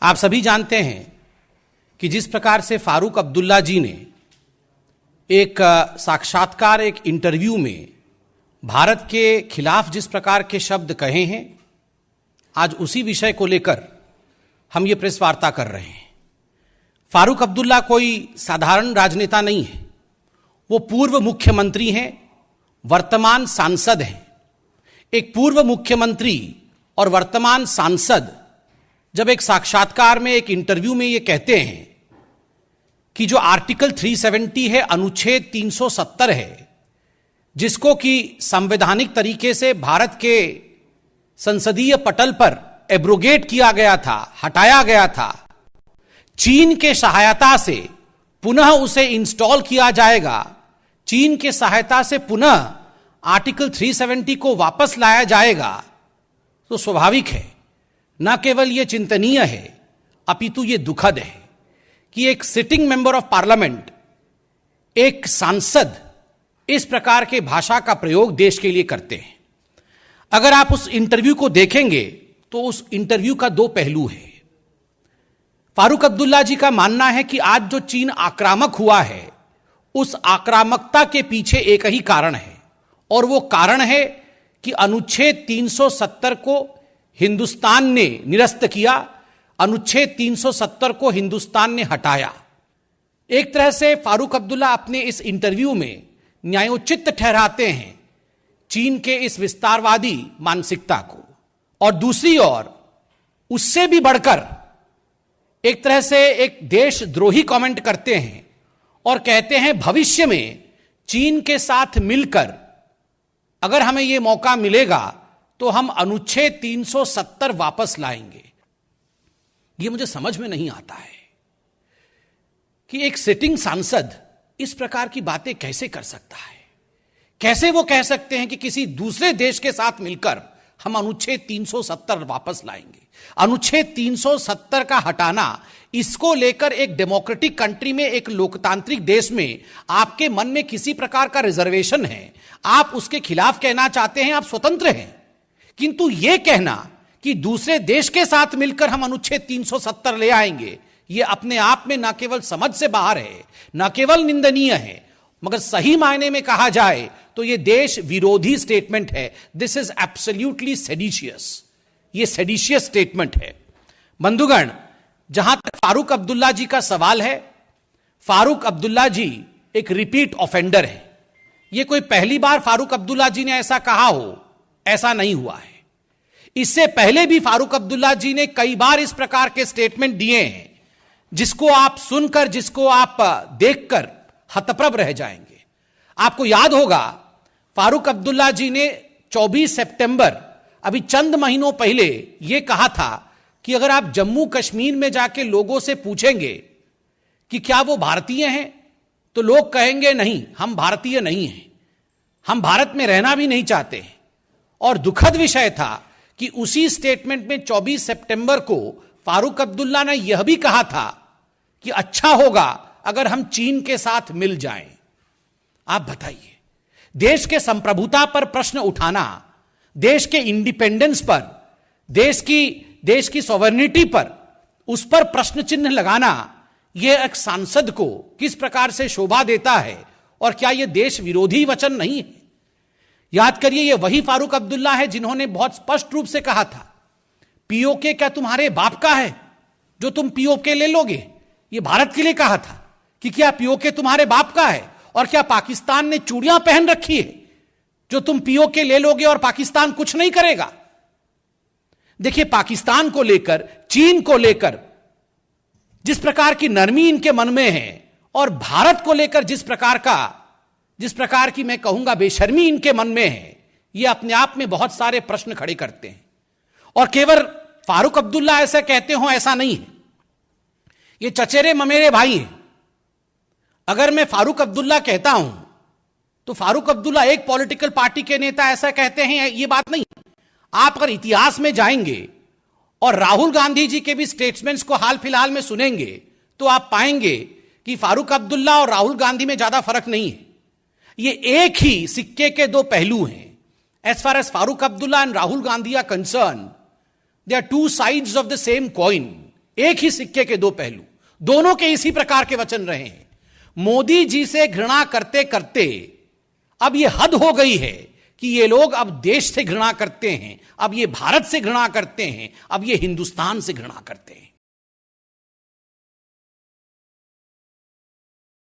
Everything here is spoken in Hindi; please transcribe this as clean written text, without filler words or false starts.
आप सभी जानते हैं कि जिस प्रकार से फारूक अब्दुल्ला जी ने एक साक्षात्कार, एक इंटरव्यू में भारत के खिलाफ जिस प्रकार के शब्द कहे हैं, आज उसी विषय को लेकर हम ये प्रेस वार्ता कर रहे हैं। फारूक अब्दुल्ला कोई साधारण राजनेता नहीं है। वो पूर्व मुख्यमंत्री हैं, वर्तमान सांसद हैं। एक पूर्व मुख्यमंत्री और वर्तमान सांसद जब एक साक्षात्कार में, एक इंटरव्यू में ये कहते हैं कि जो आर्टिकल 370 है, अनुच्छेद 370 है, जिसको कि संवैधानिक तरीके से भारत के संसदीय पटल पर एब्रोगेट किया गया था, हटाया गया था, चीन के सहायता से पुनः उसे इंस्टॉल किया जाएगा, चीन के सहायता से पुनः आर्टिकल 370 को वापस लाया जाएगा, तो स्वाभाविक है, न केवल यह चिंतनीय है अपितु यह दुखद है कि एक सिटिंग मेंबर ऑफ पार्लियामेंट, एक सांसद इस प्रकार के भाषा का प्रयोग देश के लिए करते हैं। अगर आप उस इंटरव्यू को देखेंगे तो उस इंटरव्यू का दो पहलू है। फारूक अब्दुल्ला जी का मानना है कि आज जो चीन आक्रामक हुआ है, उस आक्रामकता के पीछे एक ही कारण है, और वो कारण है कि अनुच्छेद 370 को हिंदुस्तान ने निरस्त किया, अनुच्छेद 370 को हिंदुस्तान ने हटाया। एक तरह से फारूक अब्दुल्ला अपने इस इंटरव्यू में न्यायोचित ठहराते हैं चीन के इस विस्तारवादी मानसिकता को, और दूसरी ओर उससे भी बढ़कर एक तरह से एक देशद्रोही कमेंट करते हैं और कहते हैं भविष्य में चीन के साथ मिलकर अगर हमें यह मौका मिलेगा तो हम अनुच्छेद 370 वापस लाएंगे। यह मुझे समझ में नहीं आता है कि एक सिटिंग सांसद इस प्रकार की बातें कैसे कर सकता है। कैसे वो कह सकते हैं कि किसी दूसरे देश के साथ मिलकर हम अनुच्छेद 370 वापस लाएंगे। अनुच्छेद 370 का हटाना, इसको लेकर एक डेमोक्रेटिक कंट्री में, एक लोकतांत्रिक देश में आपके मन में किसी प्रकार का रिजर्वेशन है, आप उसके खिलाफ कहना चाहते हैं, आप स्वतंत्र हैं, किंतु यह कहना कि दूसरे देश के साथ मिलकर हम अनुच्छेद 370 ले आएंगे, यह अपने आप में न केवल समझ से बाहर है, न केवल निंदनीय है, मगर सही मायने में कहा जाए तो यह देश विरोधी स्टेटमेंट है। दिस इज एब्सोल्युटली सेडिशियस, यह सेडिशियस स्टेटमेंट है। बंधुगण, जहां तक फारूक अब्दुल्ला जी का सवाल है, फारूक अब्दुल्ला जी एक रिपीट ऑफेंडर है। यह कोई पहली बार फारूक अब्दुल्ला जी ने ऐसा कहा हो, ऐसा नहीं हुआ है। इससे पहले भी फारूक अब्दुल्ला जी ने कई बार इस प्रकार के स्टेटमेंट दिए हैं, जिसको आप सुनकर, जिसको आप देखकर हतप्रभ रह जाएंगे। आपको याद होगा, फारूक अब्दुल्ला जी ने 24 सितंबर, अभी चंद महीनों पहले, यह कहा था कि अगर आप जम्मू कश्मीर में जाके लोगों से पूछेंगे कि क्या वो भारतीय हैं, तो लोग कहेंगे नहीं, हम भारतीय नहीं हैं, हम भारत में रहना भी नहीं चाहते हैं। और दुखद विषय था कि उसी स्टेटमेंट में 24 सितंबर को फारूक अब्दुल्ला ने यह भी कहा था कि अच्छा होगा अगर हम चीन के साथ मिल जाएं। आप बताइए, देश के संप्रभुता पर प्रश्न उठाना, देश के इंडिपेंडेंस पर, देश की सॉवरेनिटी पर, उस पर प्रश्न चिन्ह लगाना, यह एक सांसद को किस प्रकार से शोभा देता है, और क्या यह देश विरोधी वचन नहीं है? याद करिए, यह वही फारूक अब्दुल्ला है जिन्होंने बहुत स्पष्ट रूप से कहा था, पीओके क्या तुम्हारे बाप का है जो तुम पीओके ले लोगे? यह भारत के लिए कहा था कि क्या पीओके तुम्हारे बाप का है, और क्या पाकिस्तान ने चूड़ियां पहन रखी है जो तुम पीओके ले लोगे और पाकिस्तान कुछ नहीं करेगा? देखिए, पाकिस्तान को लेकर, चीन को लेकर जिस प्रकार की नरमी इनके मन में है, और भारत को लेकर जिस प्रकार की मैं कहूंगा बेशर्मी इनके मन में है, यह अपने आप में बहुत सारे प्रश्न खड़े करते हैं। और केवल फारूक अब्दुल्ला ऐसा कहते हो, ऐसा नहीं है, ये चचेरे ममेरे भाई हैं। अगर मैं फारूक अब्दुल्ला कहता हूं तो फारूक अब्दुल्ला एक पॉलिटिकल पार्टी के नेता ऐसा कहते हैं, यह बात नहीं। आप अगर इतिहास में जाएंगे और राहुल गांधी जी के भी स्टेटमेंट्स को हाल फिलहाल में सुनेंगे, तो आप पाएंगे कि फारूक अब्दुल्ला और राहुल गांधी में ज्यादा फर्क नहीं है। ये एक ही सिक्के के दो पहलू हैं। As far as Farooq Abdullah and Rahul Gandhi are concerned, they are two sides of the same coin. एक ही सिक्के के दो पहलू, दोनों के इसी प्रकार के वचन रहे हैं। मोदी जी से घृणा करते करते अब यह हद हो गई है कि ये लोग अब देश से घृणा करते हैं, अब ये भारत से घृणा करते हैं, अब ये हिंदुस्तान से घृणा करते हैं।